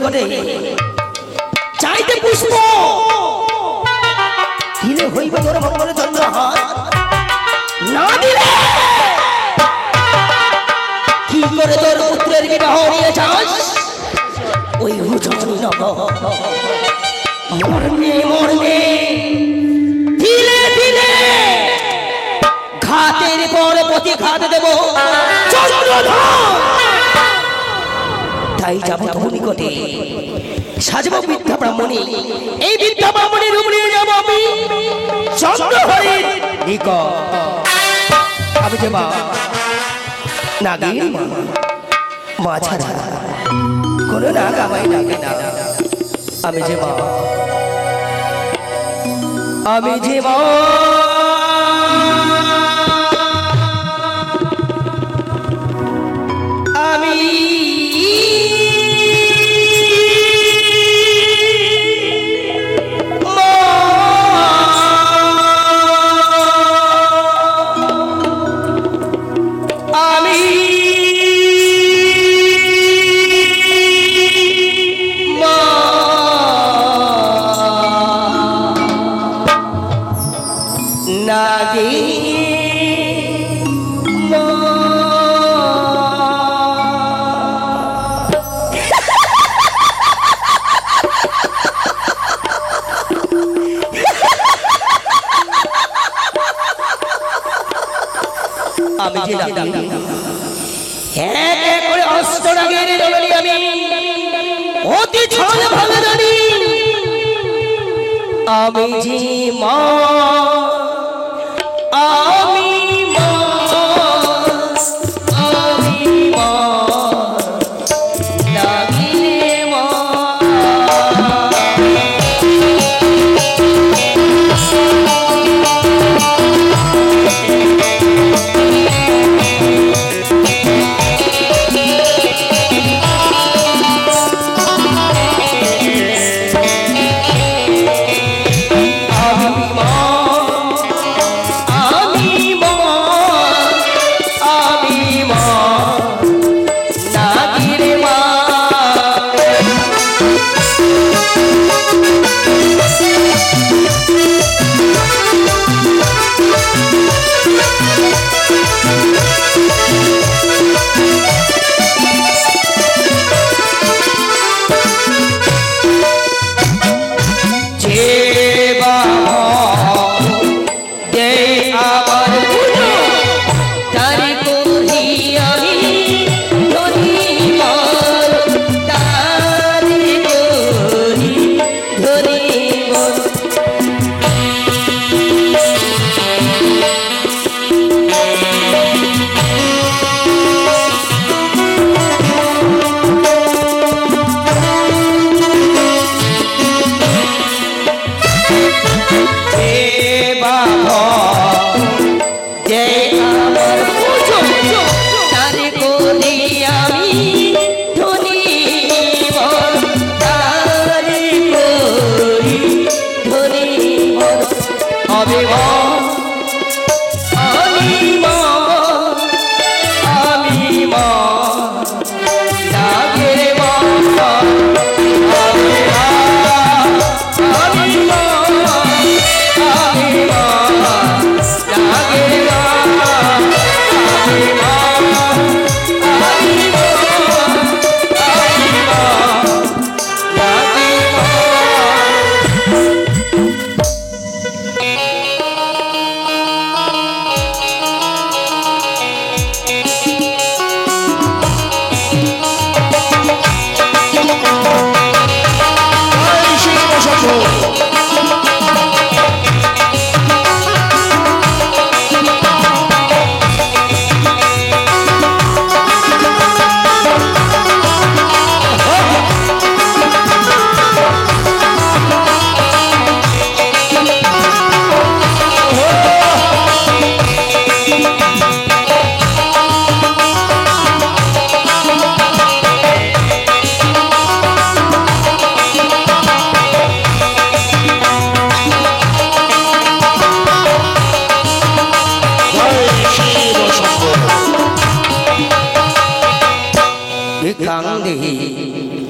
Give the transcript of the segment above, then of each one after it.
নিকটে চাইতে পুষ্প দিলে হইবে তোর মঙ্গল চন্দ্র না দিলে কি করে তোর পুত্রের বিবাহ নিয়ে যাস ওই মরণে মরণে দিলে দিলে ঘাতের পর প্রতি ঘাত দেব তাই যাবো তোর নিকটে সাজবো বিদ্যা ব্রাহ্মণী এই বিদ্যা ব্রাহ্মণী রূপ নিয়ে যাবো আমি চন্দ্রহরির নিকট আমি যে নাগিন মা ছাড়া কোনো নাগ আমায় ডাকে না আমি যে আমি যে আমি আমি যে এক এক করে অষ্টনাগের দলনি আমি অতি ছল ভালো জানি আমি যে মা আমি মা আমি মা নাগিনে মা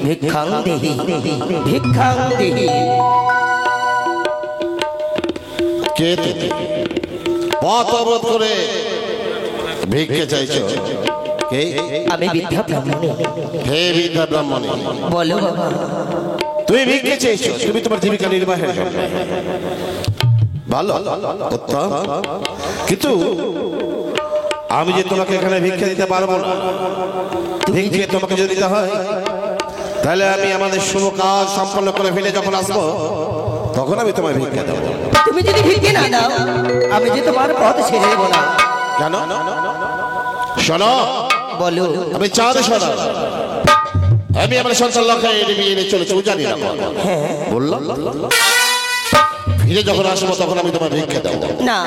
ভিক্ষাং দেহি ভিক্ষাং দেহি। কে পথ অবরোধ করে ভিক্ষে চাইছো? কে? আমি বৃদ্ধা ব্রাহ্মণী। হে বৃদ্ধা ব্রাহ্মণী, বলো বাবা। তুমি ভিক্ষে চাইছো, তুমি তোমার জীবিকা নির্বাহের জন্য। ভালো, উত্তম। কিন্তু আমি যে তোমাকে এখানে ভিক্ষা দিতে পারবো না। ভিক্ষে তোমাকে যদি দিতে হয় তাহলে আমি আমাদের শুভ কাজ সম্পন্ন করে ফেলে যখন আসবো তখন আমি তোমায় ভিক্ষা দেবো। তুমি যদি ভিক্ষে না দাও আমি যে তোমার পথ ছেড়ে দেবো না। কেন? শোনো, বলো। আমি চাঁদ শোনো, আমি আমার সন্তান লক্ষ্যে বিয়ে নিয়ে চলেছি, জানি না বললাম। ফিরে যখন আসবো তখন আমি তোমার ভিক্ষা দেবো না।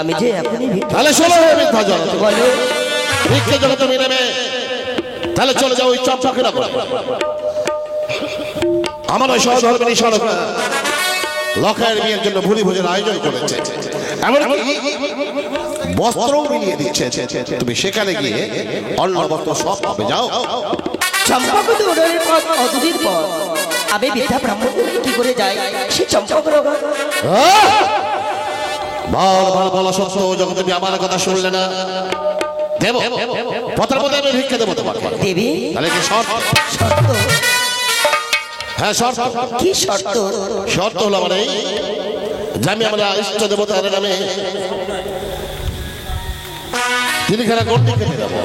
আমি যে এখনই ভিক্ষা। তাহলে শোনো মিথ্যা জন, বলো। ভিক্ষে যখন তুমি নেবে তাহলে চলে যাও ওই চম্পাকে না। আমার ওই সহধর্মিনী সড়কা লক্ষের বিয়ের জন্য ভুরি ভোজের আয়োজন করেছে, এমনকি বস্ত্রও মিলিয়ে দিচ্ছে। তুমি সেখানে গিয়ে অন্ন বস্ত্র সব পাবে। যাও। চম্পাকে তো ওদের পথ অদূরের পথ। আমি বৃদ্ধা ব্রাহ্মণ কি করে যাই সে চম্পাকে? বারবার বলা সত্ত্বেও যখন তুমি আমার কথা শুনলে না, দেব পথের মধ্যে আমি ভিক্ষা দেবো তোমাকে। দেবী? তাহলে কি শর্ত? শর্ত? হ্যাঁ শর্ত। কি শর্ত? শর্ত হলো আমার এই যে আমি আমরা ইষ্ট দেবতার নামে তিনখানা গন্ডি কেটে দেবো।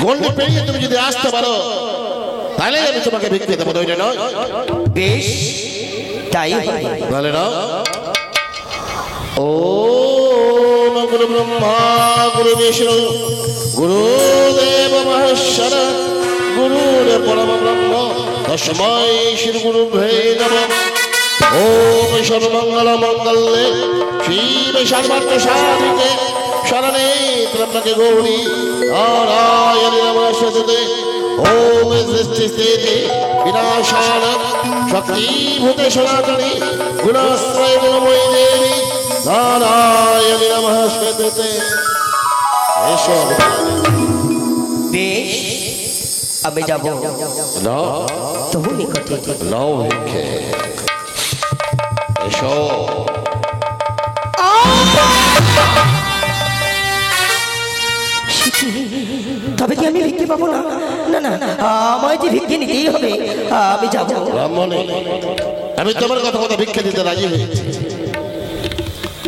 গন্ডি পেরিয়ে তুমি যদি আসতে পারো তাহলে আমি তোমাকে ভিক্ষা দেবো। ওইটা নয়? বেশ, তাই তাহলে না। ও গুরু ব্রহ্মা গুরু বিষ্ণু গুরুদেব মহেশ্বর গুরুর পরম ব্রহ্ম তস্मै শ্রী গুরুভ্যে নমঃ। ওম সর্বমঙ্গল মঙ্গলে শিবে সর্বার্থ সাধিকে শরণে ত্র্যম্বকে গৌরী নারায়ণী নমস্তুতে। ওম সৃষ্টি স্থিতি বিনাশান শক্তিভূতে সনাতনী গুণাশ্রয় গুণময়ী দেবী নারায়ণী নমস্তুতে। এসো। বেশ, আমি যাব। নাও তবু নিকটে নাও ভিক্ষে। এসো। তবে কি আমি ভিক্ষে পাবো না? না না, আমায় যে ভিক্ষে নিতেই হবে। আমি যাব। ব্রাহ্মণে, আমি তোমার কথা কথা ভিক্ষে দিতে রাজি হয়েছি।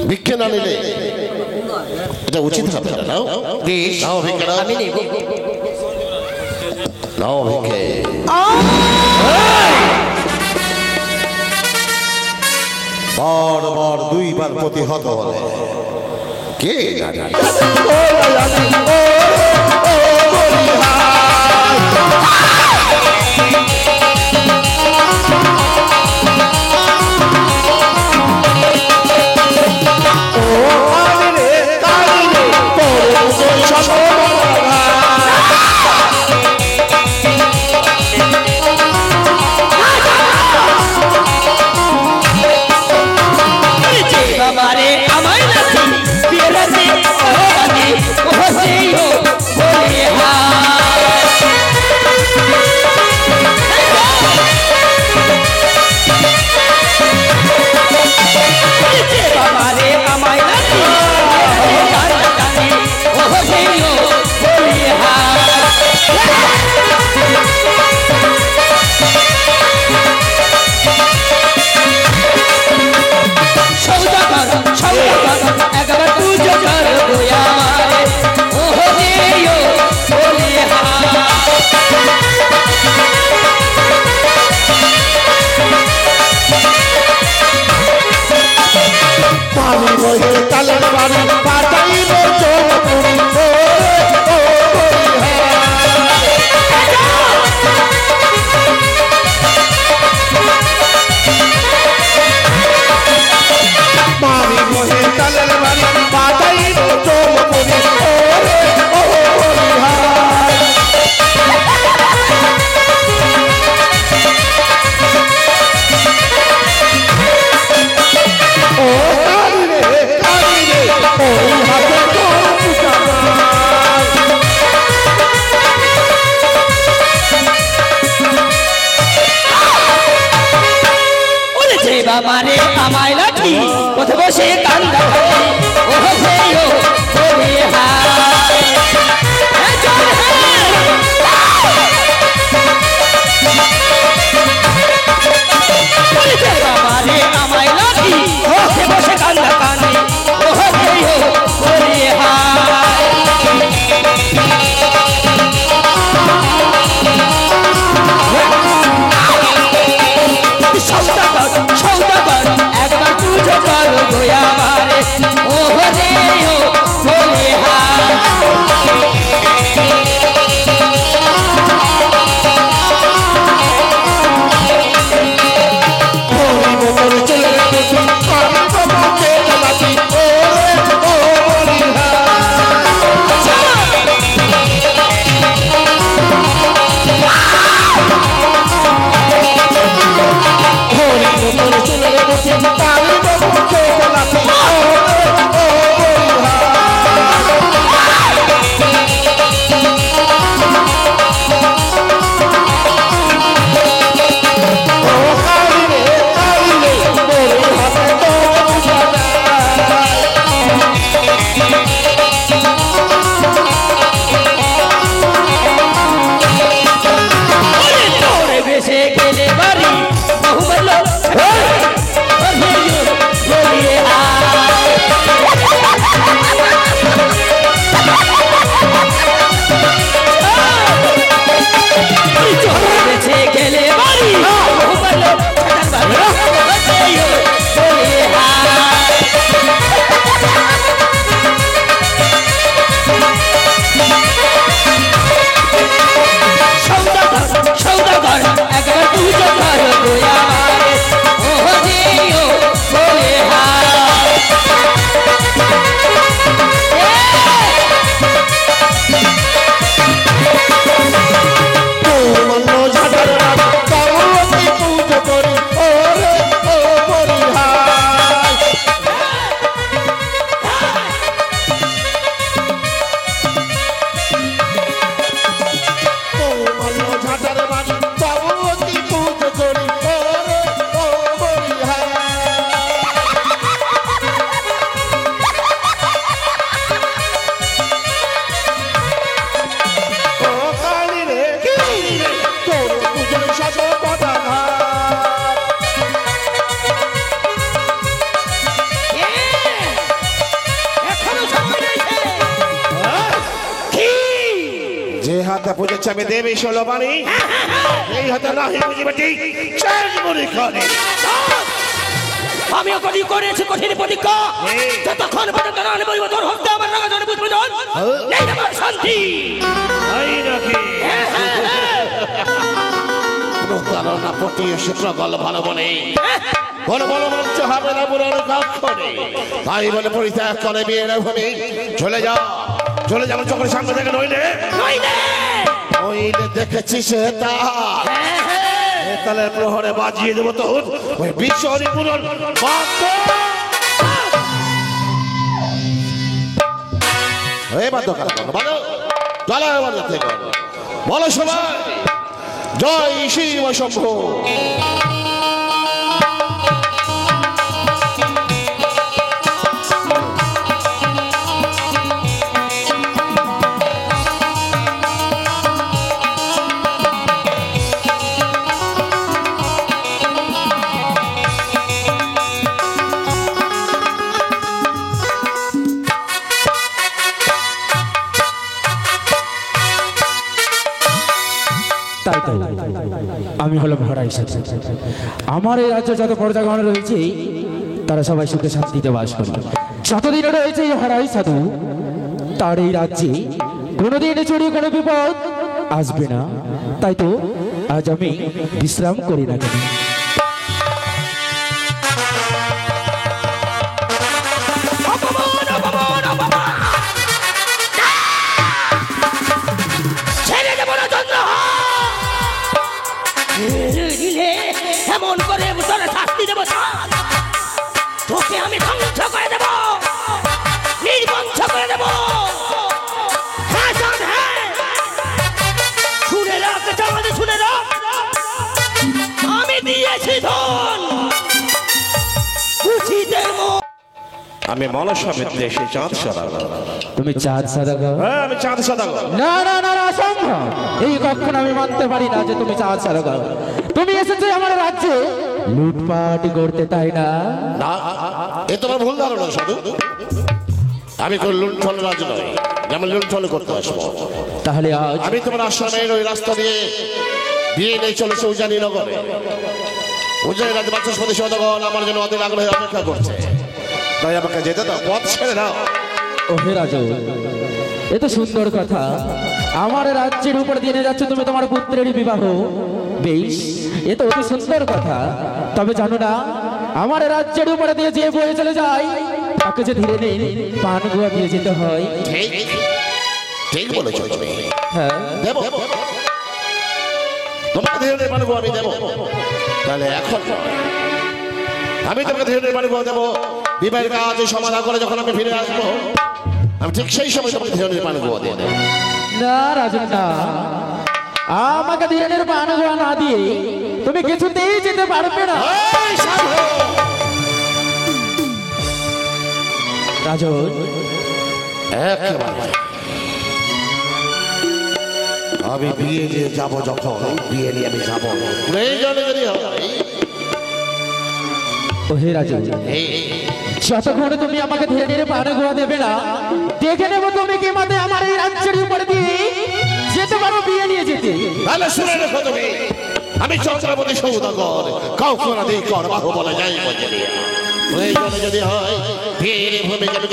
ভিক্ষে না নিলে এটা উচিত হবে না। নাও। বেশ, নাও ভিক্ষে নাও। আমি নেব। নাও ভিক্ষে। বারবার দুইবার প্রতিহত হলে কে জানে? মারে আমায় লাঠি কোথায় বসে কান্দা খালি ও হে ও বলে হায় চল মারে আমায় লাঠি কোথায় বসে কান্দা কান্দি ও হে ও বলে হায় সৌদাগর একবার পুজো করো গোয়া মারে ও রে ও বলে বুঝেছি আমি দেবী ষোলবাণী এই হাতে নাহি বুঝিবে ঠিক চারমুড়ি খানি আমিও করি করেছি কঠিন প্রতিজ্ঞা যতক্ষণ পর্যন্ত না বলবো তোর হত্যা আমার রাগা জনে বুঝবো জন এই আমার শান্তি এই নাকি প্রতারণা পটিয়ে সূত্র গল ভালো বলে বলো বলো মঞ্চ হবে না পুরনো কাক্ষণে তাই বলে পরিত্যাগ করে বিয়ের ভূমি চলে যাও চোখের সামনে থেকে নইলে নইলে দেখেছিস তালের প্রহরে বাজিয়ে দেবো তো ওই বিশ্ব হরিপুরন বলো সবাই জয় শিব শম্ভু তাই তো আমি হলো ভাড়া এসেছি আমার এই রাজ্যে যত প্রজাগণ রয়েছে তারা সবাই সুখে শান্তিতে বাস করে যতদিন রয়েছে এই ভাড়াই সাধু তার এই রাজ্যে কোনোদিন চুরি কোনো বিপদ আসবে না তাই তো আজ আমি বিশ্রাম করি না কেন এমন করে তোরে শাস্তি দেবো তোকে আমি ধ্বংস করে দেবো নির্বংশ করে দেবো শুনে রাখ শুনে রাখ আমি দিয়ে আমি মনসা মিত্রে এসে চাঁদ সদাগর। তুমি চাঁদ সদাগর? হ্যাঁ, আমি চাঁদ সদাগর। না না না না, অসম্ভব। এই কখনো আমি মানতে পারি না যে তুমি চাঁদ সদাগর। তুমি এসেছো আমার রাজ্যে লুটপাট করতে, তাই না? না, এ তোমার ভুল ধারণা সাধু। আমি কোনো লুণ্ঠন রাজ নই, যেমন লুণ্ঠন করতে আসবো। তাহলে আজ আমি তোমার আশ্রমের ওই রাস্তা দিয়ে বিয়ে নিয়ে চলেছে উজানি নগরে। উজানি রাজ বাচস্পতি সদাগর আমার জন্য অধীর আগ্রহে অপেক্ষা করছে, তাই আমাকে যেতে দাও, পথ ছেড়ে দাও। ও হে রাজা, এ তো সুন্দর কথা। আমার রাজ্যের উপর দিয়ে নিয়ে যাচ্ছ তুমি তোমার পুত্রের বিবাহ। বেশ, এ তো অতি সুন্দর কথা। তবে জানো না, আমার রাজ্যের উপরে দিয়ে যে বয়ে চলে যায় তাকে যে ধীরে ধীরে পান গুয়া দিয়ে যেতে হয়। ঠিক ঠিক বলেছো তুমি। হ্যাঁ, দেব তোমাকে ধীরে পানি আমি দেব। তাহলে এখন আমি তোমাকে ধীরে পানি দেবো। বিবাহের কাজ সমাধান করে যখন আমি ফিরে আসবো, আমি ঠিক সেই সময় তোমাকে ধীরে পানি দিয়ে দেবো। না রাজন না, আমাকে ধীরে ধীরে পান গুয়া না দিয়ে তুমি কিছুতেই যেতে পারবে না। এই সাধু! রাজন, একেবারে আমি বিয়ে নিয়ে যাবো, যখন বিয়ে নিয়ে আমি যাবো, প্রয়োজনে যদি হয় ও হে রাজন, যতক্ষণ তুমি আমাকে ধীরে ধীরে পান গুয়া দেবে না, দেখে নেবো তুমি কি মতে আমার এই রাজ্যের উপরে দিয়ে যেতে পারো বিয়ে নিয়ে যেতে। তাহলে শুনে রেখো তুমি, আমি চন্দ্রপতি সৌদাগর, কাউকে না দিয়ে করবাহ বলা যায় বজরিয়া। প্রয়োজনে যদি হয় বিয়ের ভূমি যাবে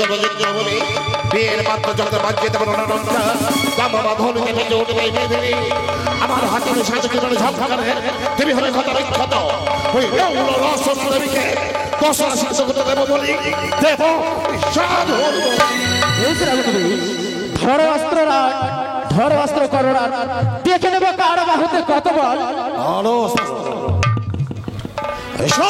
ভূমি, বিয়ের পাত্র যখন বাঁচিয়ে দেবো নন্দা কামবা ধনুকে বেঁচে উঠবে মেধে। আমার হাতের সাথে কিভাবে ঝাপকারে তুমি হবে ক্ষত বিক্ষত। ওই রসকে দশরা শিক্ষা করতে দেবো বলি দেব সাধু। ধরো অস্ত্র রাখ, ধরো অস্ত্র করো রাখ, দেখে নেবো কার বাহুতে কত বল। আরো এসো।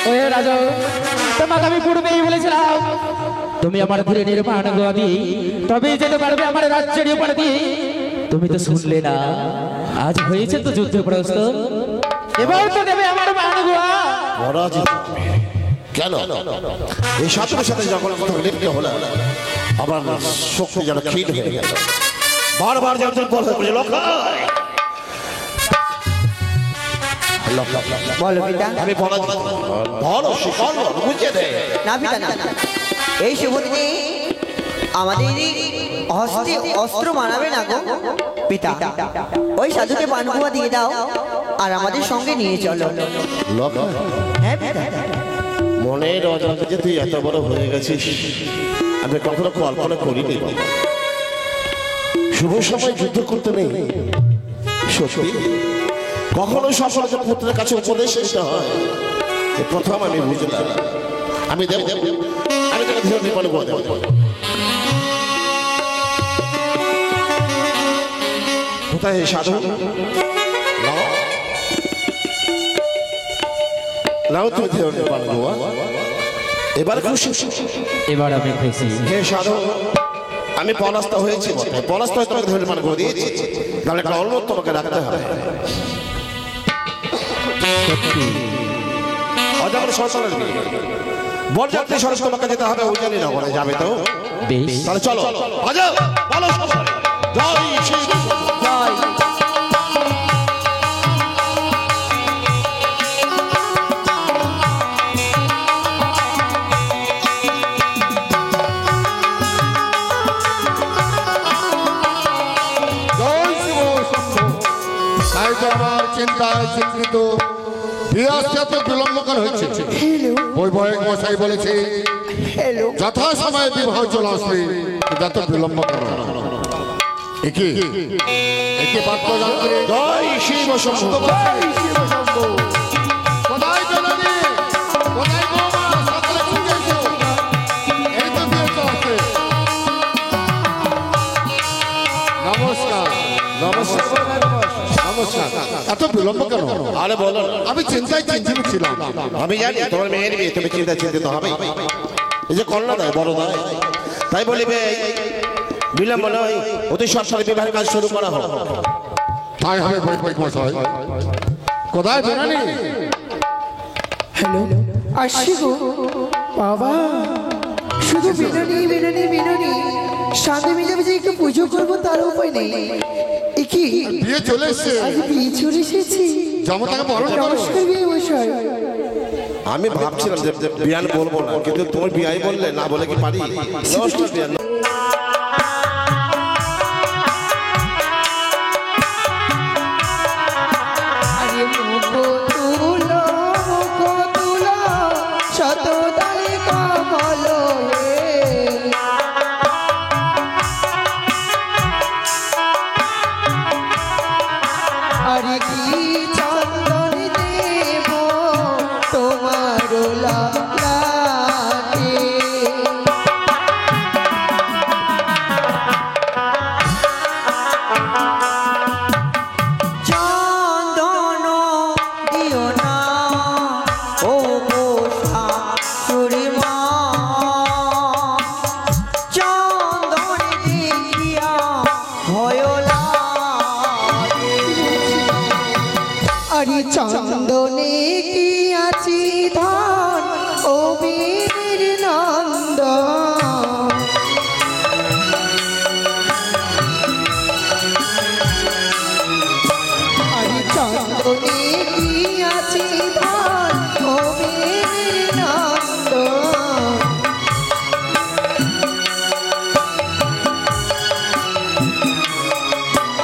ওই রাজা, তোমাকে আমি পূর্বেই বলেছিলাম তুমি আমার ধীরে ধীরে পান গোয়া দিয়ে তবেই যেতে পারবে আমার রাজ্যের উপরে দিয়ে। তুমি তো শুনলে না, আজ হয়েছে তো যুদ্ধ প্রস্তুত, এবার তো দেবে আমার পান গোয়া। পরাজিত কেন? এই সাথে সাথে যখন লিপ্ত হলো আমার শক্তি যেন ক্ষীণ হয়ে গেল। বারবার যখন বলতে বলো পিতা। আমি পরাজিত, বলো শিকার বুঝিয়ে দে। না পিতা না, এই শুভ দিনে আমাদের হস্তে অস্ত্র মানাবে না গো পিতা। ওই সাধুকে পানগুয়া দিয়ে দাও আর আমাদের সঙ্গে নিয়ে চলো। হ্যাঁ পিতা। মনের অজান্তে যে তুই এত বড় হয়ে গেছিস আমি কখনো কল্পনা করিনি। শুভ সময় যুদ্ধ করতে নেই, সত্যি কখনো সফলতা পুত্রের কাছে উপদেশ নিতে হয়। এই প্রথম আমি বুঝলাম। আমি দেব, আমি তোকে ধীরে ধীরে বলে দেব। কোথায় এই সাধু? নাও তুমি ধীরে ধীরে বলে দেবো। এবার খুশি? এবার আমি খুশি। হে সাধু, আমি পলাস্ত হয়েছি, পলাস্ত হয়ে তোমাকে ধরে মান করে দিয়েছি, তাহলে একটা অনুরোধ তোমাকে রাখতে হবে। বরযাত্রী সরস তোমাকে যেতে হবে উজানি নগরে, যাবে তো? বেশ, তাহলে চলো বাজাও, বলো সবাই জয় শ্রী জয়। তাই তো আমার চিন্তায় চিন্তিত ফিরে আসতে এত বিলম্ব কেন হয়েছে? বৈবাহিক মশাই বলেছে যথা সময়ে বিবাহ চলে আসবে, যত বিলম্ব কেন? একে একে পাত্র জানতে জয় শিব শম্ভু। কোথায় জননী? কোথায় বৌমা? সকলে ছুটে এসো। এই তো বিয়ে চলছে। নমস্কার নমস্কার। এত বিলম্ব কেন? আরে বলো না। আমি চিন্তায় চিন্তিত ছিলাম। আমি জানি তোমার মেয়ের বিয়ে, তুমি চিন্তিত হবে। এই যে কন্যা দেয় বড় দেয়, তাই বলিবে বিলম্ব নয়, অতি সৎসারে বিবাহের কাজ শুরু করা হোক। তাই হবে বৈঠক মশাই। কোথায় বেরানি? হ্যালো, আসছি গো বাবা। শুধু বিনোনি বিনোনি বিনোনি, সাথে মিলে যে একটু পুজো করবো তার উপায় নেই। কি বিয়ে চলে এসছে, আজ বিয়ে চলে এসেছি। জামাতাকে বরণ করো। নমস্কার বিয়ে মশাই। আমি ভাবছিলাম যে বিয়ান বলবো না, কিন্তু তোমার বিয়াই বললে, না বলে কি পারি? নমস্কার বিয়ান। আরে মুখ তুলো শত তালে কমল আরে কি চন্দন দেব তোমার লালাটে। চন্দন দিও না ও গোসা সুরিমা, চন্দন দেখিয়া ভয় লাগে। আরে চন্দনে কি আছি ধন ও বীর নন্দ। আরে চন্দনে কি আছি ধন ও বীর নন্দ।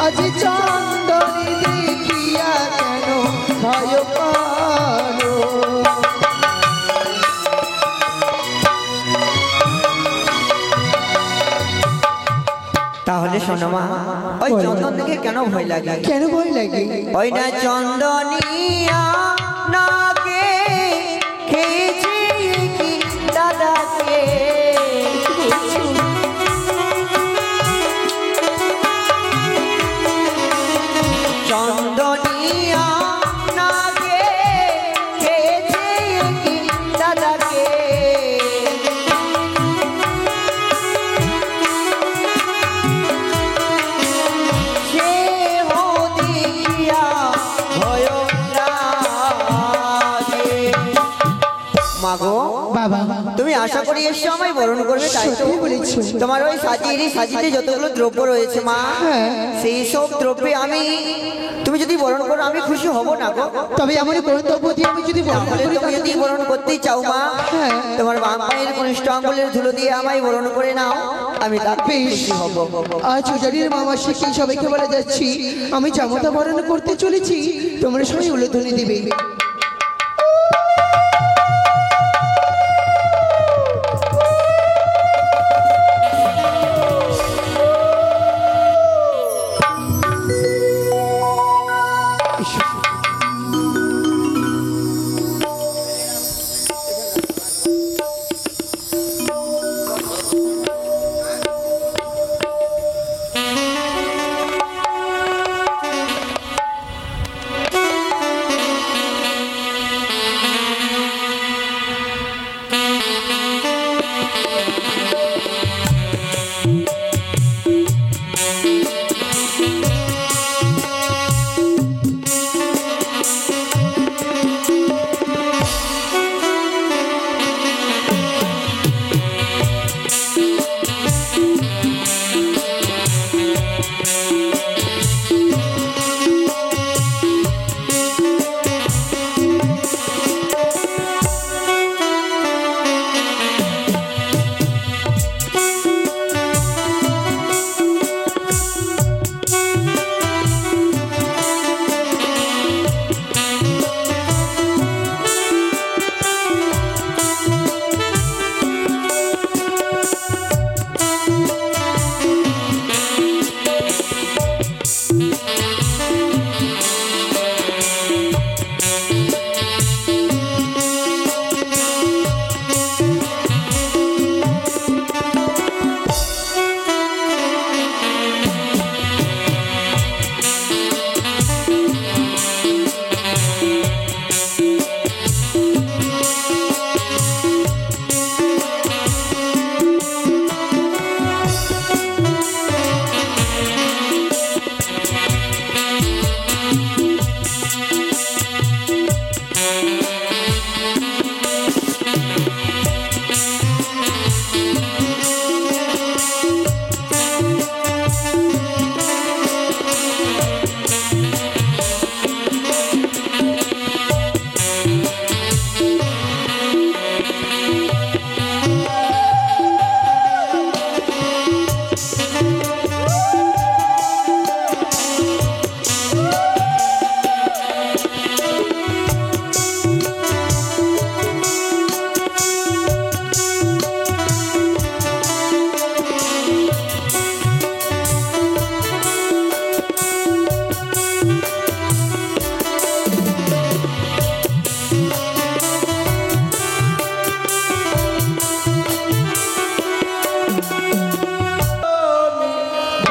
আজ চন্দনে দেখিয়া কেন ভয় পালো। তাহলে শোনো মা, ওই চন্দন দেখে কেন ভয় লাগে? কেন ভয় লাগে? ওই না চন্দনিয়া নাকে খেয়েছি কি দাদাকে, চন্দনিয়া নাকে খেয়েছি কি দাদাকে, সে হদিয়া ভয় লাগে। মাগো বাবা তুমি আশা করি এসছো আমায় বরণ করবে, তাই তো? সত্যি বলেছো। তোমার ওই সাজিতে যতগুলো দ্রব্য রয়েছে মা, হ্যাঁ। সেই সব দ্রব্যে তুমি যদি বরণ করো আমি খুশি হব না গো। তবে আমার কর্তব্য দিয়ে আমি যদি বরণ তাহলে করি তুমি যদি বরণ করতেই চাও মা, হ্যাঁ। তোমার বাম পায়ের কনিষ্ঠ আঙ্গুলের ধুলো দিয়ে আমায় বরণ করে নাও, আমি তাতে বেশ। খুশি হব। আজ উজারির মামা শিখে সবাইকে বলে যাচ্ছি আমি জামাতা বরণ করতে চলেছি, তোমরা সবাই উলুধ্বনি দিবে।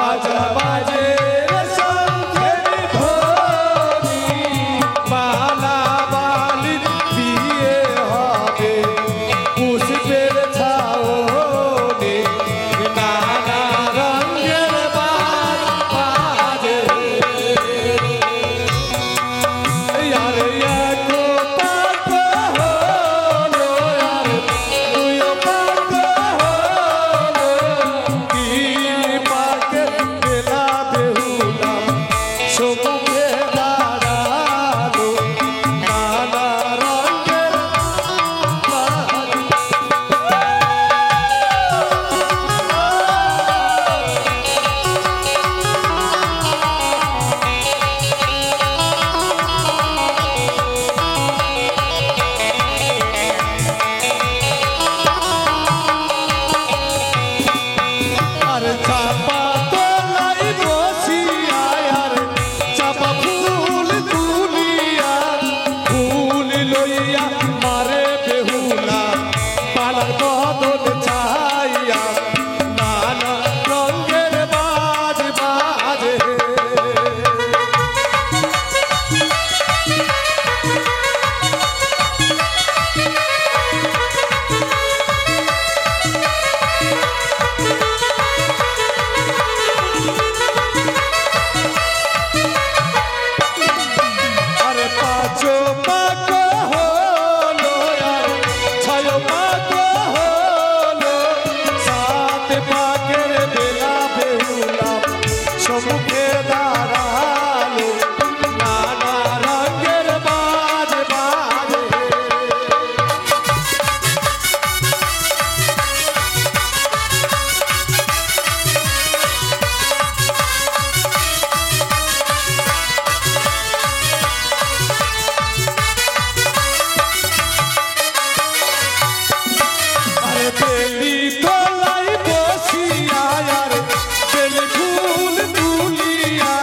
বাজা বাজে রে শঙ্খের ধ্বনি, মালা বালি বিয়ে হবে পুষ্পের ছাওনি, নানা রঙের বাজ বাজে। আরে এক পাক হলো, আরে দুই পাক হলো, তিন পাক বেলা বেহুলা সম্মুখে দাঁড়ালো, নানা রঙের বাজ। আর চাপা তলাই বসিয়া, আর চাপা ফুল তুলিয়া, ফুল লইয়া মারে বেহুলা পালার বদল চাইয়া, নানা রঙের বাজ বাজে। আরে পাঁচ পাক হলো, আর ছয় পাক হলো, সাত পাকের বেলা বেহুলা সম্মুখে দাঁড়ালো, নানা রঙের বাজ বাজে। আরে বেলি তলাই বসিয়া, আর বেলি ফুল তুলিয়া,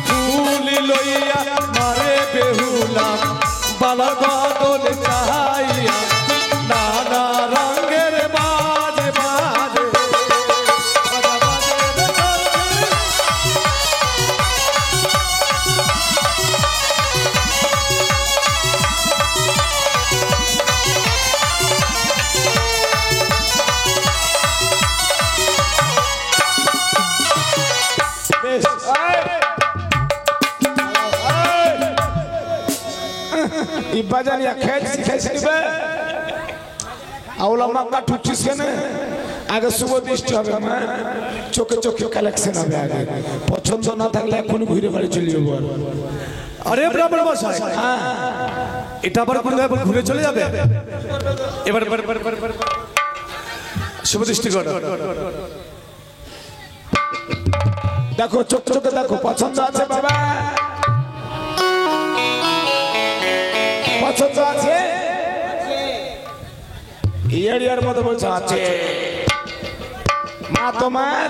ফুল লইয়া মারে বেহুলা বালা বদল চাইয়া, নানা রঙের বাজ বাজে। বাজা বাজে রে শঙ্খের বেশ, ই বাজানিয়া খেজ খেজ দিবে আউলা মাক্কা ঠুকছিস কেন? আগে শুভ দৃষ্টি হবে মা, চোখে চোখে কালেকশন হবে। আগে পছন্দ না থাকলে এখন ঘুরে বাড়ি চলে যাবো। আরে ব্রাহ্মণ মশাই, এটা আবার কোন জায়গায় ঘুরে চলে যাবে? এবার শুভ দৃষ্টি কর। দেখো চোখ চোখে দেখো, পছন্দ আছে বাবা? পছন্দ আছে? ইয়ার মতো বলছে আছে। মা তোমার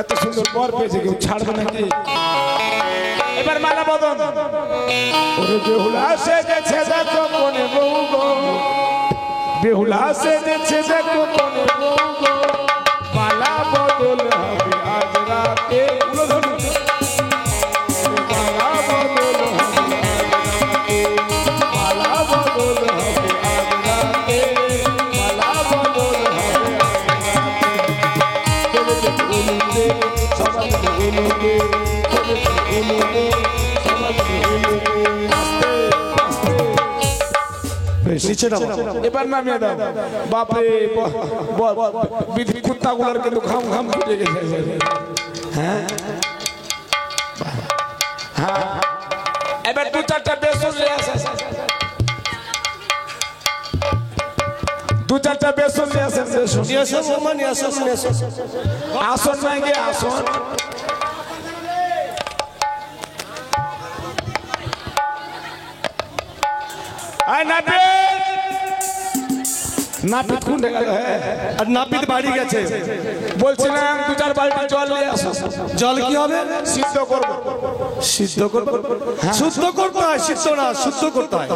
এত সুন্দর বর পেয়েছে, কেউ ছাড়বে নাকি? এবার মালা বদন। ওরে বেহুলা সেজেছে দেখো কোনে বউ গো, বেহুলা সেজেছে দেখো কোনে বউ গো, মালা বদল হবে আজ রাতে। মালা বদল হবে মালা বদল হবে আজ রাতে, মালা বদল হবে আজ রাতে। সবাই উলুকে নিচে নামো। এবার নামিয়ে দাও। বাপরে বিধি কুত্তাগুলোর কিন্তু খাম খাম ফুটে গেছে। হ্যাঁ হ্যাঁ, এবার দু চারটা বেসন নিয়ে আসে, দু চারটা বেসন নিয়ে আসেন। আসন নাই গিয়ে আসন। নাপিত কোনটা গেল? আর নাপিত বাড়ি গেছে। বলছিলাম দু চার বালতি জল নিয়ে আসো। জল কি হবে? সিদ্ধ করবো। সিদ্ধ করবো? শুদ্ধ করতে হয়, সিদ্ধ না, শুদ্ধ করতে হয়।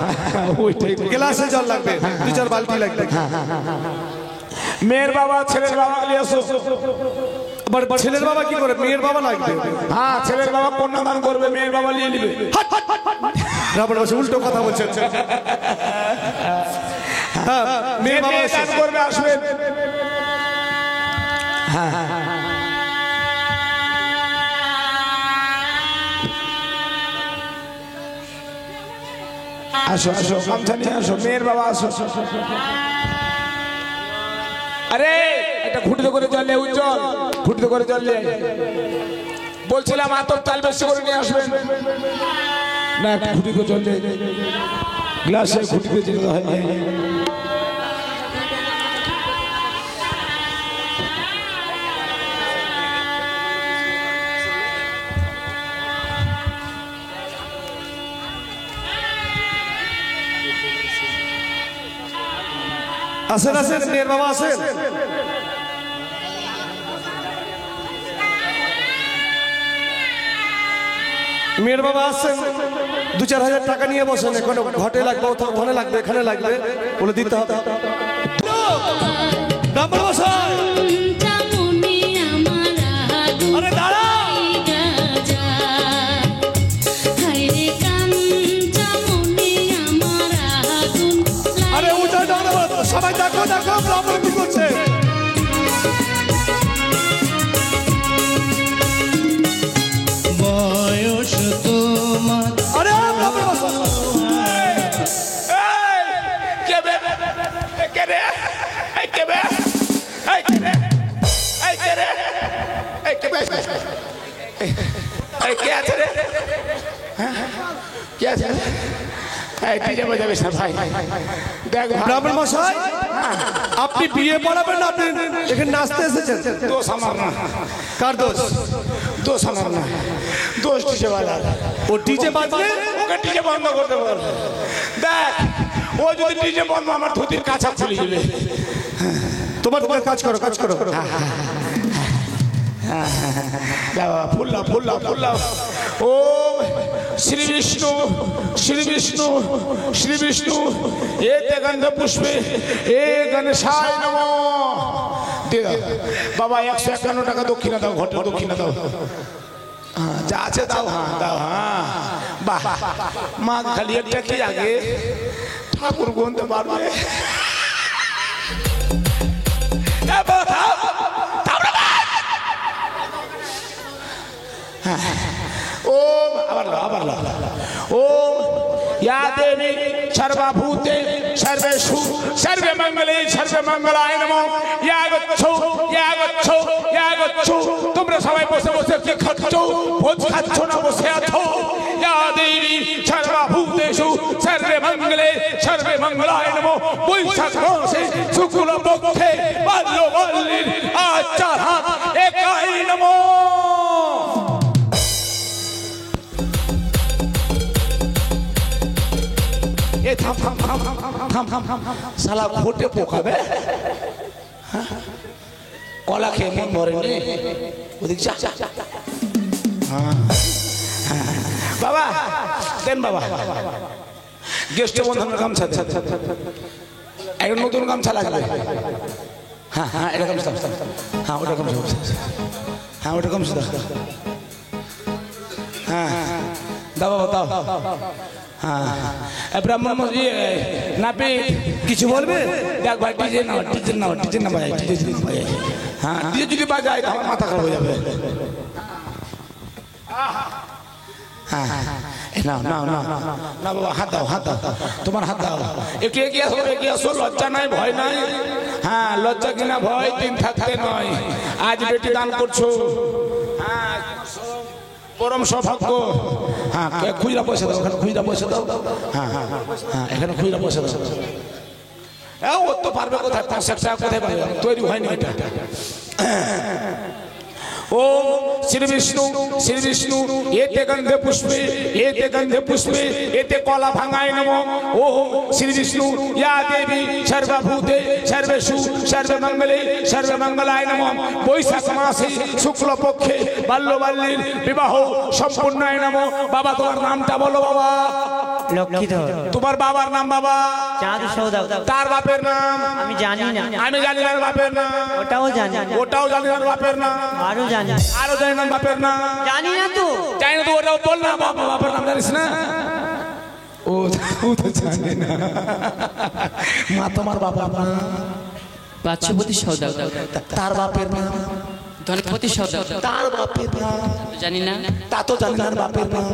ওইটাই গ্লাসে জল লাগবে, দু চার বালতি লাগবে। মেয়ের বাবা ছেলের বাবা নিয়ে আসো। আবার ছেলের বাবা কি করে? মেয়ের বাবা লাগবে। হ্যাঁ, ছেলের বাবা কন্যাদান করবে, মেয়ের বাবা নিয়ে নিবে। রাবণ বসে উল্টো কথা বলছেন। হ্যাঁ, মেয়ের বাবা দান করবে, আসবেন। হ্যাঁ, আসো আসো, গামছা নিয়ে আসো, মেয়ের বাবা আসো। আরে এটা ঘুটিতে করে জল নিয়ে, উজ্জ্বল ঘুটিতে করে জল নিয়ে। বলছিলাম আতর তাল বেশি করে নিয়ে আসবেন না, একটা ঘুটি করে জল নিয়ে গ্লাসে ঘুটিতে যেতে হয়। আসেন আসেন, মেয়ের বাবা আসেন। মেয়ের বাবা আসছেন, 2-4 হাজার টাকা নিয়ে বসেন। এখানে ঘটে লাগবে, ওখানে লাগবে, এখানে লাগবে, বলে দিতে হবে। ব্রাহ্মণ মশাই, আরে দাঁড়া। আরে উঠে দাঁড়া, সবাই দেখো দেখো ব্রাহ্মণ কি করছে। বয়স তোমার, আরে ব্রাহ্মণ মশাই, ব্রাহ্মণ মশাই, আপনি বিয়ে পড়াবেন না, আপনি এখানে নাচতে এসেছেন। দোষ আমার না। কার দোষ? দোষ আমার না, দোষ ডিজে বালা। ও ডিজে বাজলে ওকে ডিজে বন্ধ করতে বল। দেখ, ও যদি ডিজে বন্ধ, আমার ধুতির কাছা খুলে যাবে। তোমার কাজ করো, কাজ করো। ফুল্লা ফুল্লা ফুল্লা। ও শ্রী বিষ্ণু, শ্রী বিষ্ণু, শ্রী বিষ্ণু, এতে গন্ধ পুষ্পে এ গণেশায় নমঃ। বাবা 151 টাকা দক্ষিণা দাও, ঘটের দক্ষিণা দাও। যা আছে দাও। হ্যাঁ দাও। হ্যাঁ, বাহ, মা খালি একটা কি আগে ঠাকুর গুনতে পারবে। ओम आবার ला ओम या देवी सर्वभूते सर्वेषु सर्वे मंगले सर्वे मंगलाय नमः। या गच्छो তোমরা সবাই বসে বসে কি খাচ্ছো? ভোজ খাচ্ছো না বসে আছো? या देवी सर्वभूतेषु सर्वे मंगले सर्वे मंगलाय नमः। বৈশাখ মাসে শুক্ল পক্ষে বাল্যবল্লীর আচার হাত একাই নমঃ। ए থাম থাম থাম থাম থাম থাম শালা ঘোটে পোকাবে। কলা খেয়ে মন ভরেনি, ওদিক যা। বাবা দেন, বাবা গেস্ট বন্ধনের গামছা দেন। একটা নতুন গামছা লাগবে। হ্যাঁ হ্যাঁ, এটা গামছা। হ্যাঁ ওটা গামছা। হ্যাঁ ওটা গামছা দাও। হ্যাঁ দাও বাবা দাও। হ্যাঁ ব্রাহ্মণ নাপি কিছু বলবে? দেখ ভাই, ডিজে না ভাই, ডিজে না ভাই। হ্যাঁ ডিজে যদি বাজায় আমার মাথা খারাপ হয়ে যাবে। হ্যাঁ না না না না বাবা, হাত দাও, হাত দাও, তোমার হাত দাও। এগিয়ে আসো, লজ্জা নাই, ভয় নাই। হ্যাঁ লজ্জা কিনা ভয় দিন থাকতে নয়। আজ বেটি দান করছো, হ্যাঁ পরম সৌভাগ্য। হ্যাঁ খুচরা পয়সা দাও, ওখানে খুচরা পয়সা দাও। হ্যাঁ হ্যাঁ হ্যাঁ, এখানে খুচরা পয়সা দাও। ও তো পারবে কোথায়? 500 টাকা কোথায় পাবে? তৈরি হয়নি এটা। ओम श्री विष्णु एते गंधे पुष्पे एते कला भांगाय नमो। ओम श्री विष्णु या देवी सर्वभूते सर्वेषु सर्वमंगले सर्वमंगलाय नमो। বৈশাখ মাসে শুক্ল পক্ষে বাল্যবাল্যীর বিবাহ সম্পূর্ণায় নমো। বাবা তোমার নামটা বলো বাবা। লক্ষ্মীধর। তোমার বাবার নাম বাবা? চাঁদ সওদাগর। তার বাপের নাম? আমি জানি না। আমি জানি না বাপের নাম? ওটাও জানি না। ওটাও জানি না বাপের নাম? আরো জানি। আরো জানি না বাপের নাম? জানি না তো। জানি না তো, ওটাও বল না। বাপের নাম জানিস না? ও তো জানি না। মা তোমার বাবার নাম? বাচ্চপতি সওদাগর। তার বাপের নাম? ধনপতি সওদাগর। তার বাপের নাম? জানি না। তা তো জানি না বাপের নাম?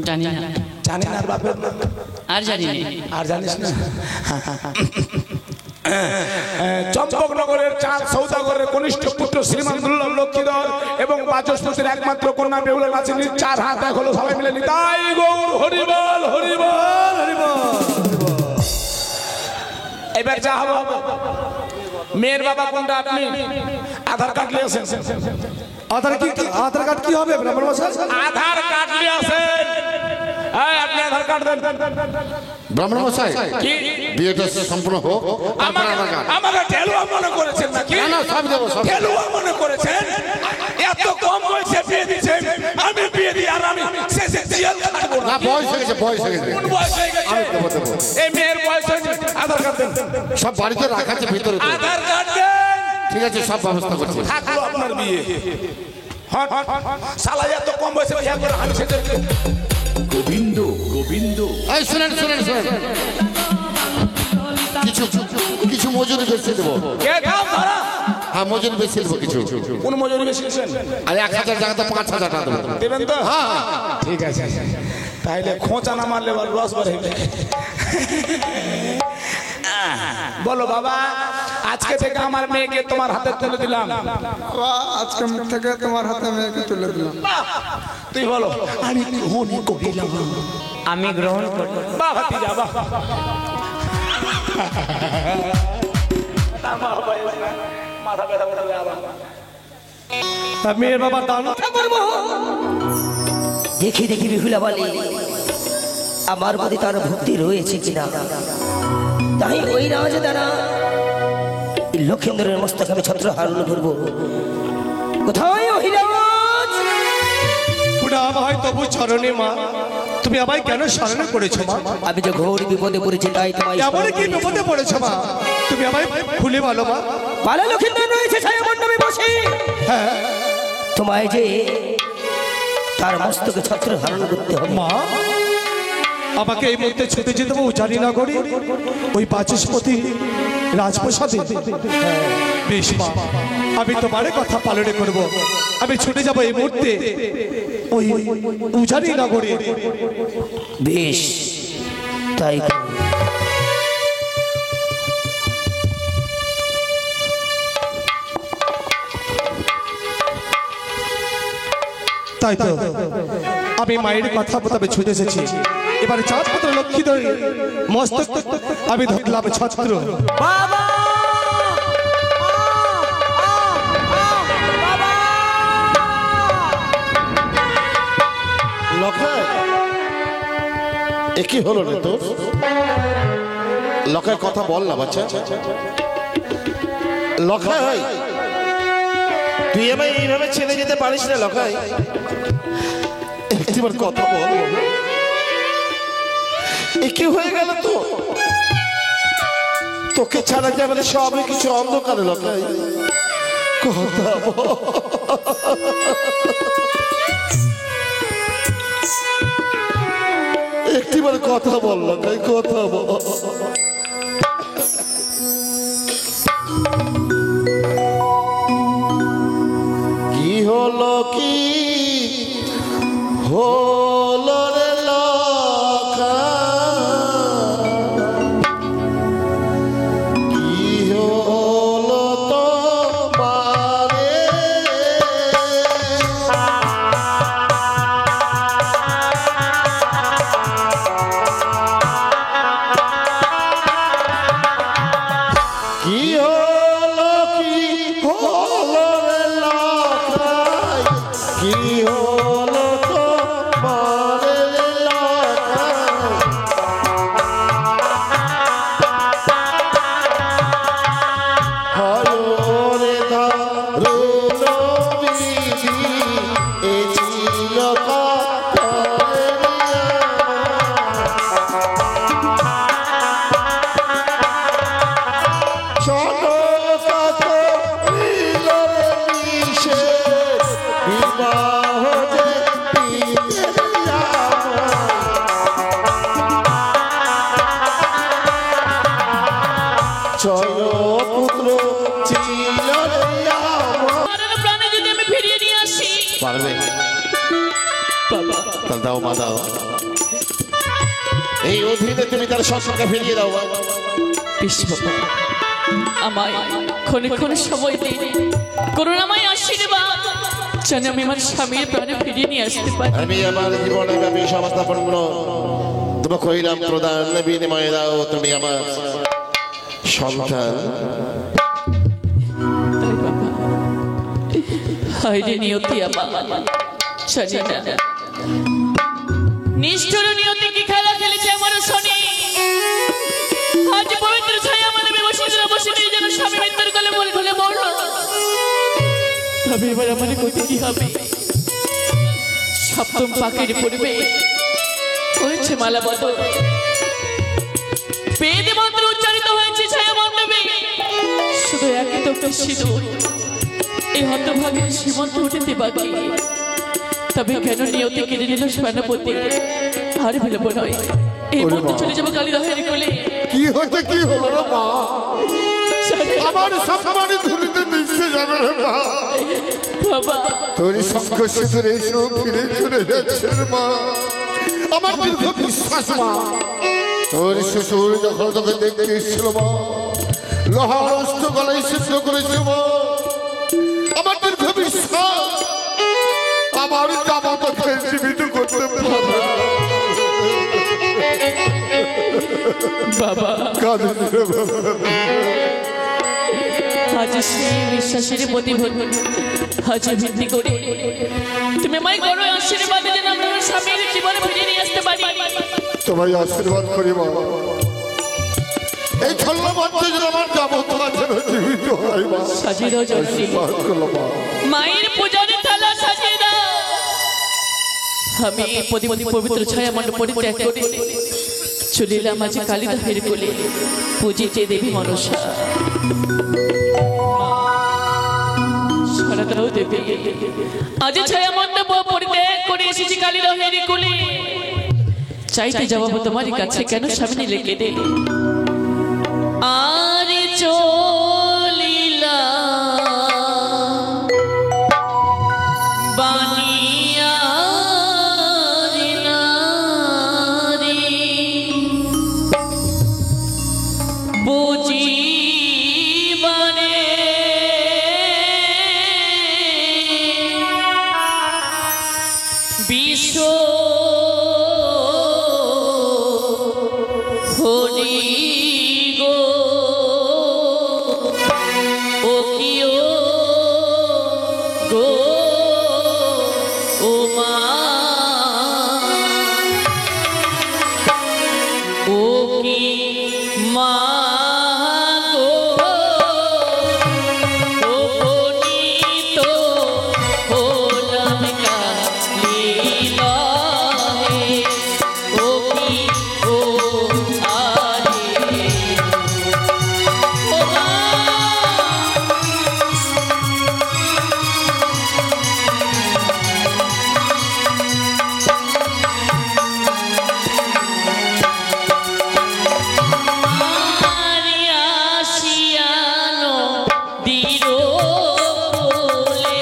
জানি না। জানি না বাপের নাম? আর জানি না। আর জানিস না? চম্পকনগরের চাঁদ সৌদাগরের কনিষ্ঠ পুত্র শ্রীমান দুর্লভ লক্ষ্মীধর এবং বাচস্পতির একমাত্র কন্যা বেহুলা নাচিনীর 4 হাত এক হলো। সবাই মিলে নিতাই গৌর হরিবল হরিবল হরিবল। এবার যা হবে। মেয়ের বাবা কোনটা? আপনি আধার কার্ড নিয়ে আসেন। আধার কার্ড কি হবে ব্রাহ্মণ মশাই? আধার কার্ড নিয়ে আসেন। আপনি আধার কার্ড দেন। ব্রাহ্মণ মশাই, কি বিয়েটা সম্পূর্ণ হোক, তারপর আধার কার্ড। আমাকে ঢেলুয়া মনে করেছেন নাকি? না না, সব দেবো, সব। ঢেলুয়া মনে করেছেন? এত কম বয়সে বিয়ে দিচ্ছেন। আমি বিয়ে দিই আর আমি শেষে জেল খাটবো না, বয়স হয়ে গেছে, বয়স হয়ে গেছে। কোন বয়স হয়ে গেছে? আমি দেবো, দেবো। এই মেয়ের বয়স হয়েছে। আধার কার্ড দেন। সব বাড়িতে রাখা আছে ভিতরে তো। আধার কার্ড দেন। ঠিক আছে, সব ব্যবস্থা করছি। থাকলো আপনার বিয়ে। হট শালা এত কম বয়সে বিয়ে করে আমি শেষে গোবিন্দ গোবিন্দ এই শুনেন শুনেন শুনেন, কিছু মজুরি বেশি দেবো। কে দাও ধরা? হ্যাঁ, মজুরি বেশি দেবো কিছু। কোন মজুরি বেশি দিয়েছেন? আর 1000 টাকাতে 5000 টাকা দেবো। দেবেন তো? হ্যাঁ। ঠিক আছে। তাইলে খোঁচা না মারলে রস বের হবে। বলো বাবা, আজকে থেকে আমার মেয়েকে তোমার হাতে তুলে দিলাম। আজকে থেকে তোমার হাতে মেয়েকে তুলে দিলাম। তুই বলো। আমি গ্রহণ করিলাম। আমি গ্রহণ করব। বাহ ভাতিজা বাহ। মাথা ব্যথা করবে আবার। মেয়ের বাবা দান দেখি দেখি বিহুলা বলে আমার প্রতি তার ভক্তি রয়েছে কিনা। তাই ওই রাজ দ্বারা লক্ষেন্দ্রের মস্তক আমি ছত্র হারণ করবো। কোথায় অহিরাজ? হয় তবু চরণে মা, তুমি আমায় কেন স্মরণ করেছো মা? আমি যে ঘোর বিপদে পড়েছি তাই তোমায় এমন কি বিপদে পড়েছো মা? তুমি আমায় খুলে বলো মা। বালা লক্ষেন্দ্র রয়েছে ছায়া মণ্ডপে বসে। হ্যাঁ, তোমায় যে তার মস্তকে ছত্র ধারণ করতে হবে মা। আমাকে এই মুহূর্তে ছুটে যেতে হবে উচারি নগরে, ওই বাচস্পতি রাজপ্রসাদে। বেশ মা, আমি তোমার কথা পালন করব। আমি ছুটে যাব এই মুহূর্তে ওই উচারি নগরে। বেশ, তাই তাই তো আমি মায়ের কথা তবে ছুটে এসেছি। এবারে চাঁদপুত্র লক্ষ্মীধর মস্তক আমি ধরলাম ছত্র। বাবা লখাই, এ কি হলো রে তোর? লখাই কথা বল না বাচ্চা। লখাই, তুই আমায় এইভাবে ছেড়ে যেতে পারিস না লখাই। একটিবার কথা বল। এ কি হয়ে গেল তো? তোকে ছাড়া যে আমাদের সবই কিছু অন্ধকারে লখাই। কথা বল। একটিবার কথা বল লখাই, কথা বল। কি হলো কি হলো রে লখাই? কি হলো তোমারে? কি হলো রে লখাই? কি হলো তোমার রে লখাই? হয় রে দারুণ বিধি, এ ছিল কাতরে আমার। পারবে? তাহলে দাও মা, দাও। এই অধীনে তুমি তার সংসারকে ফিরিয়ে দাও মা। আমায় ক্ষণে সময় দিন, করুণাময় আশীর্বাদ যেন আমি আমার স্বামীর প্রাণে ফিরিয়ে নিয়ে আসতে পারি। আমি আমার জীবনের ব্যাপী সমস্তাপন্ন তোমাকে কইলাম প্রদান বিনিময়ে দাও তুমি আমার সন্তান। হায়রে নিয়তি আমার, জানি না নিষ্ঠুর নিয়তি কি খেলা খেলেছে আমার শনি। আজ পবিত্র ছায়া আমার বসে নেই যেন স্বামী মৃত্যুর কোলে মরে ঢলে মরল। তবে এবার আমার গতি কি হবে? সপ্তম পাকের পূর্বে হয়েছে মালা বদল, বেদ মন্ত্র উচ্চারিত হয়েছে ছায়া মণ্ডপে, শুধু একই তো সিঁদুর এই হতভাগের সীমন্ত উঠেতে বাকি। তবে কেন নিয়তি কেড়ে নিল সেনাপতি? আর বিলম্ব নয়, এই মন্ত্র চলে যাবো কালিদাহের কোলে। কি হচ্ছে, কি হলো রে মা? আমার সম্মানে ধুলিতে মিশে যাবে রে মা। বাবা, তোর সঙ্গ সিঁদুর এসো ফিরে চলে যাচ্ছে রে মা। আমার দীর্ঘ বিশ্বাস মা, তোর শ্বশুর যখন তোকে দেখতে এসেছিল মা, লোহার অস্ত্র গলায় সিদ্ধ করেছে মা। আমার দীর্ঘ বিশ্বাস আমার জামা তোকে জীবিত করতে পারবে বাবা। কাঁদিস রে বাবা। আজ সেই বিশ্বাসের প্রতিভূত আজ ভিত্তি করে তুমি আমায় করো আশীর্বাদ যেন আমরা আমার স্বামীর জীবনে ফিরিয়ে নিয়ে আসতে পারি। তোমায় আশীর্বাদ করি বাবা। এই ছল্লা মধ্যে যেন আমার যাবত আছে জীবিত হয় মা। সাজিয়ে দাও জননী, আশীর্বাদ করলো মা। মায়ের পূজার থালা সাজিয়ে দাও। আমি পবিত্র ছায়া মণ্ডপ পরিত্যাগ করে চলে এলাম আজ কালিদাহের কোলে পূজিতে দেবী মনসা। সারা দাও দেবী, আজ ছায়া মণ্ডপ পরিত্যাগ করে এসেছি কালিদাহের কোলে। চাইতে যাবো তোমার কাছে, কেন সামনে লেগে দে আর চলিলা বানিয়া বুঝিবানে বিশ্ব হরি গো ও কিও গো ও মা ও কি মা গো ও বনিত হলাম কালিদাহে ও কি ও আরে ও মা আসিয়ানো দিরো কোলে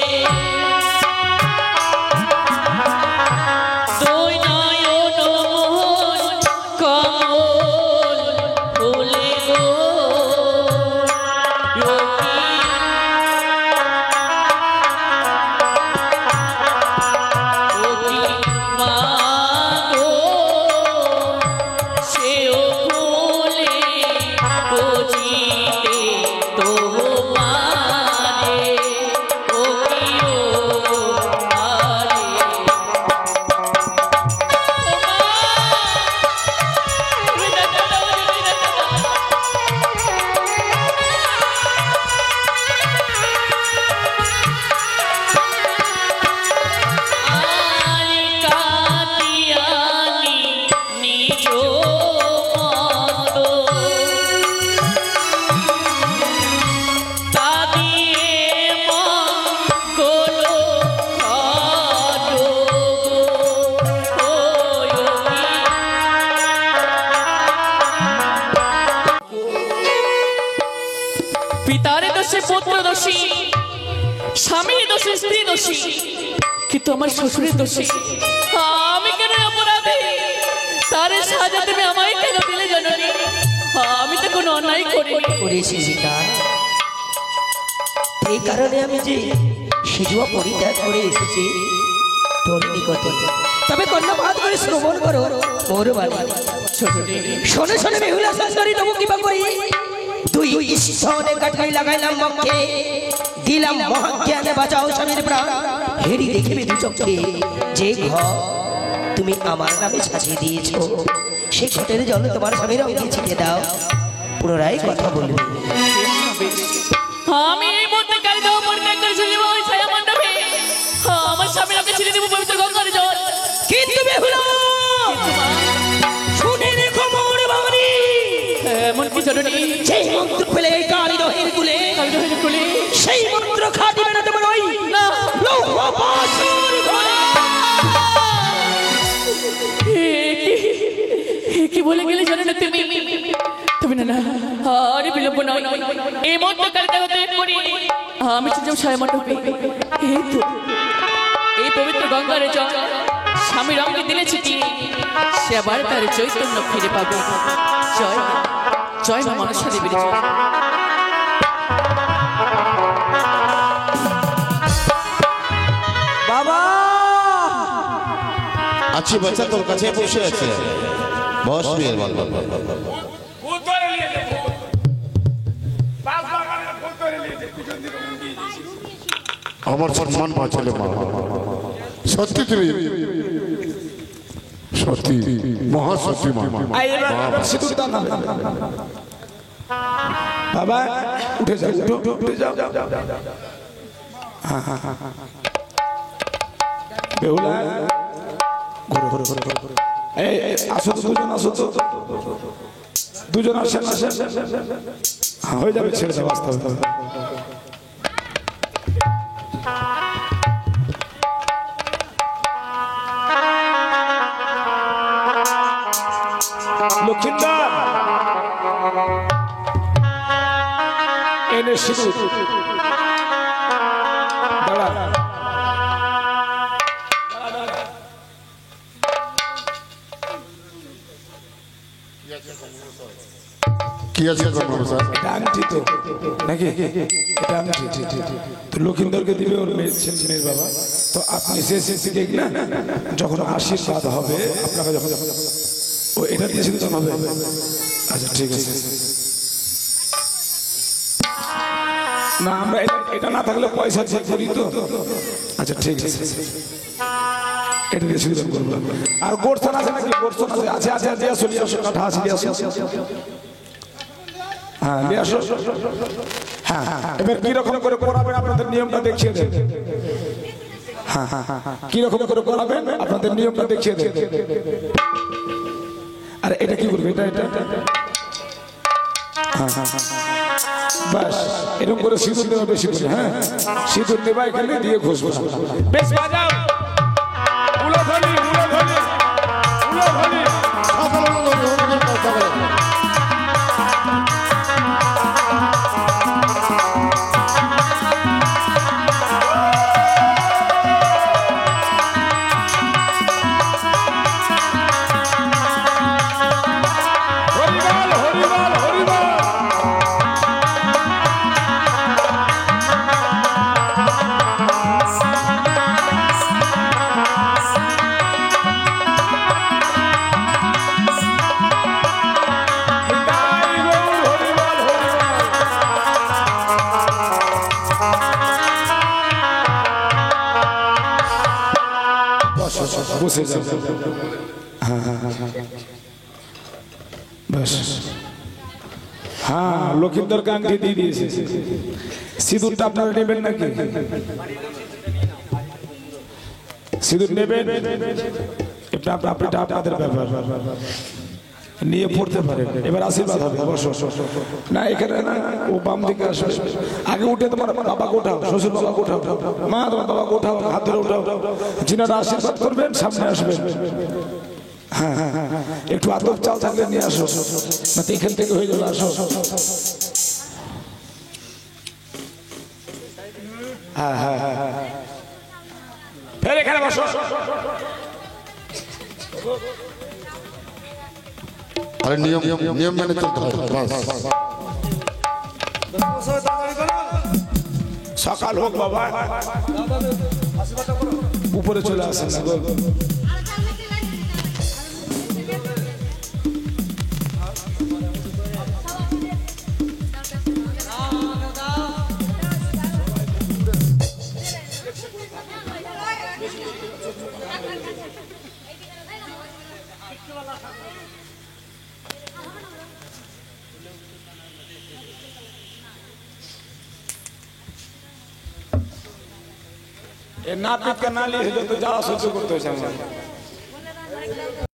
দুই নয়ন মোহন কমল ফুলে গো ওকি মা গো সেও কোলে বুঝিতে তোমারে ও কিও আরে ও মা বিনা আরে কাতিয়ানি নিজ মতো তাদিয়ে মঙ্গল ঘটো গো পিতার দোষে পুত্র দোষী, স্বামীর দোষে স্ত্রী দোষী, কিন্তু আমার শ্বশুরের দোষে আমি কেন অপরাধী? তার সাজা তুমি আমায় কেন দিলে জননী? আমি তো কোনো অন্যায় করিনি। করেছি সীতা, এই কারণে আমি যে সিজুয়া পরিত্যাগ করে এসেছি তোর নিকটে। তবে কর্ণপাত করে শ্রবণ করো মোর বাণী। শোনে শোনে বেহুলা সুন্দরী তবু কিবা করি দুই স্তনে কাঠাই লাগাইলাম বক্ষে, দিলাম মহাজ্ঞানে বাঁচাও স্বামীর প্রাণ। হেরি দেখিবে দু চোখে যে ঘর তুমি আমার নামে সাজিয়ে দিয়েছ, সে ঘটের জল তোমার স্বামীর অঙ্গে ছিটিয়ে দাও, পুনরায় কথা বলবে। আমি এই মুহূর্তে কাল দেওয়া পরিত্যাগ করে চলে যাবো ওই ছায়া মণ্ডপে। আমার স্বামীর ওকে ছেড়ে দেবো পবিত্র গঙ্গার জল। কিন্তু বেহুলা শুনে রেখো মোর বাণী, এমন কি জননী? সেই মন্ত্র পেলে কালিদহের কুলে সেই মন্ত্র খাটিবে না তোমার ওই লৌহ পাথর ঘরে। কি বলে গেলে জানো না তুমি? তুমি না না আরে বিলম্ব নয়, এই মন্ত্র কালিতা হতে করি আমি চলে যাবো ছায়া মণ্ডপে। এই তো এই পবিত্র গঙ্গার জল স্বামীর অঙ্গে দিলে ছিটিয়ে সে আবার তার চৈতন্য ফিরে পাবে। জয় জয় মা মনসা দেবীর জয়। বাবা আছি বাচ্চা, তোর কাছে বসে আছে, বস মেয়ের বল বল বল। আমার সম্মান বাঁচালে মা, সত্যি তুমি সত্যি মহাসত্যি মা। বাবা উঠে যাও, উঠে যাও। বেহুলা আসো তো, দুজন আসো তো, দুজন আসেন আসেন। হয়ে যাবে, ছেড়ে যাও, আসতে হবে। লক্ষ্মীন্দর এনে সিঁদুর দাঁড়া। কি আছে এটা আংটি তো নাকি? এটা আংটি তো লক্ষ্মীন্দরকে দিবে ওর মেয়ের বাবা। তো আপনি শেষে না যখন আশীর্বাদ হবে আপনাকে, যখন ও এটা দিয়েছিল তখন হবে। আচ্ছা ঠিক আছে। না আমরা এটা না থাকলে পয়সা চেক করি তো। আচ্ছা ঠিক আছে, এটা দিয়ে সুবিধা করবো। আর গোরসন আছে নাকি? গোরসন আছে? আছে আছে, আসো নিয়ে আসো, কাঠা আছে নিয়ে আসো। হ্যাঁ নিয়ে আসো। হ্যাঁ এবার কিরকম করে করাবেন আপনাদের নিয়মটা দেখিয়ে দেন। হ্যাঁ হ্যাঁ হ্যাঁ, কিরকম করে করাবেন আপনাদের নিয়মটা দেখিয়ে দেন। আর এটা কি করবে? এটা এটা হ্যাঁ হ্যাঁ হ্যাঁ, বাস এরকম করে সিঁদুর দেওয়া বেশি করে। হ্যাঁ সিঁদুর দেবা এখানে দিয়ে ঘষবো। বেশ বাজাও, উলোধনি উলোধনি উলোধনি। বসে যাও। হ্যাঁ হ্যাঁ হ্যাঁ বাস। হ্যাঁ লক্ষ্মীন্দর কাঙ্ক্ষী দিয়ে দিয়েছে। সিঁদুরটা আপনারা নেবেন নাকি? সিঁদুর নেবেন? এটা আপনাদের ব্যাপার, নিয়ে পড়তে পারেন। এবার আশীর্বাদ হবে। বসো না, এখানে না, ও বাম দিকে আসবে। আগে উঠে তোমার বাবাকে উঠাও, শ্বশুর বাবাকে উঠাও, মা তোমার বাবাকে উঠাও, হাত ধরে উঠাও। যিনারা আশীর্বাদ করবেন সামনে আসবেন। হ্যাঁ হ্যাঁ হ্যাঁ, একটু আদব চাল থাকলে নিয়ে আসো, না তো এখান থেকে হয়ে যাবে। আসো। হ্যাঁ হ্যাঁ হ্যাঁ হ্যাঁ, ফের এখানে বসো। আরে নিয়ম নিয়ম মেনে চলতে হবে বাস। সকাল হোক বাবা, উপরে চলে আসেন না গো। এ নাপিতকে না নিয়ে তো যাওয়া সহ্য করতে হয়েছে আমার।